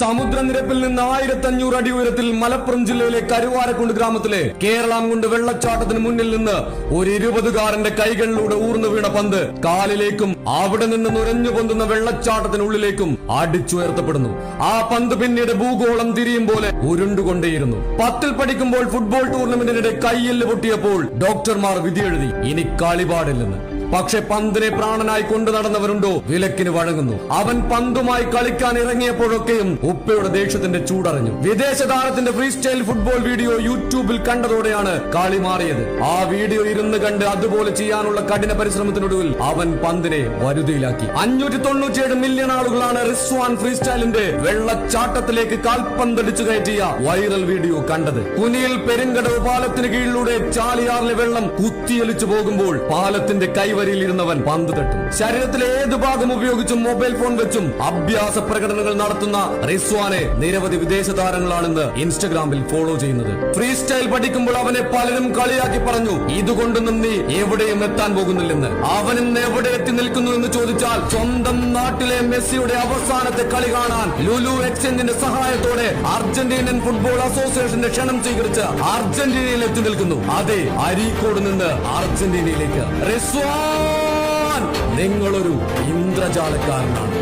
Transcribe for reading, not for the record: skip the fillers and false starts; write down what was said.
സമുദ്രനിരപ്പിൽ നിന്ന് 1500 അടി ഉയരത്തിൽ മലപ്പുറം ജില്ലയിലെ കരുവാരക്കുണ്ട് ഗ്രാമത്തിലെ കേരളാംകുണ്ട് വെള്ളച്ചാട്ടത്തിന് മുന്നിൽ നിന്ന് ഒരു 20-കാരന്റെ കൈകളിലൂടെ ഊർന്നു വീണ പന്ത് കാലിലേക്കും അവിടെ നിന്ന് നുരഞ്ഞു പൊന്തുന്ന വെള്ളച്ചാട്ടത്തിനുള്ളിലേക്കും അടിച്ചുയർത്തപ്പെടുന്നു. ആ പന്ത് പിന്നീട് ഭൂഗോളം തിരിയും പോലെ ഉരുണ്ടുകൊണ്ടേയിരുന്നു. 10ൽ പഠിക്കുമ്പോൾ ഫുട്ബോൾ ടൂർണമെന്റിനിടെ കൈയെല്ല് പൊട്ടിയപ്പോൾ ഡോക്ടർമാർ വിധിയെഴുതി ഇനി കളി പാടില്ലെന്ന്. പക്ഷെ പന്തിനെ പ്രാണനായി കൊണ്ടു നടന്നവരുണ്ടോ വിലക്കിന് വഴങ്ങുന്നു. അവൻ പന്തുമായി കളിക്കാൻ ഇറങ്ങിയപ്പോഴൊക്കെയും ഉപ്പയുടെ ദേഷ്യത്തിന്റെ ചൂടറിഞ്ഞു. വിദേശ താരത്തിന്റെ ഫ്രീ സ്റ്റൈൽ ഫുട്ബോൾ വീഡിയോ യൂട്യൂബിൽ കണ്ടതോടെയാണ് കളി മാറിയത്. ആ വീഡിയോ ഇരുന്ന് കണ്ട് അതുപോലെ ചെയ്യാനുള്ള കഠിന പരിശ്രമത്തിനൊടുവിൽ അവൻ പന്തിനെ വരുതിയിലാക്കി. 597 മില്യൺ ആളുകളാണ് റിസ്വാൻ ഫ്രീ സ്റ്റൈലിന്റെ വെള്ളച്ചാട്ടത്തിലേക്ക് കാൽപന്തടിച്ചു കയറ്റിയ വൈറൽ വീഡിയോ കണ്ടത്. കുനിയിൽ പെരുങ്കടവ് പാലത്തിന് കീഴിലൂടെ ചാലിയാറിലെ വെള്ളം കുത്തിയൊലിച്ചു പോകുമ്പോൾ പാലത്തിന്റെ കൈവരിയിൽ ഇരുന്നവൻ പന്ത് തട്ടും. ശരീരത്തിലെ ഏതു ഭാഗം ഉപയോഗിച്ചും മൊബൈൽ ഫോൺ വെച്ചും അഭ്യാസ പ്രകടനങ്ങൾ നടത്തുന്ന റിസ്വാനെ നിരവധി വിദേശ താരങ്ങളാണെന്ന് ഇൻസ്റ്റഗ്രാമിൽ ഫോളോ ചെയ്യുന്നത്. ഫ്രീ സ്റ്റൈൽ പഠിക്കുമ്പോൾ അവനെ പലരും കളിയാക്കി പറഞ്ഞു, ഇതുകൊണ്ടൊന്നും നീ എവിടെയും എത്താൻ പോകുന്നില്ലെന്ന്. അവനും എവിടെ എത്തി നിൽക്കുന്നു എന്ന് ചോദിച്ചാൽ സ്വന്തം നാട്ടിലെ മെസ്സിയുടെ അവസാനത്തെ കളി കാണാൻ ലുലു എക്സ്ചേഞ്ചിന്റെ സഹായത്തോടെ അർജന്റീനൻ ഫുട്ബോൾ അസോസിയേഷന്റെ ക്ഷണം സ്വീകരിച്ച് അർജന്റീനയിൽ എത്തി നിൽക്കുന്നു. അതെ, അരീക്കോട് നിന്ന് അർജന്റീനയിലേക്ക്. റിസ്വാൻ, നിങ്ങളൊരു ഇന്ദ്രജാലക്കാരനാണ്.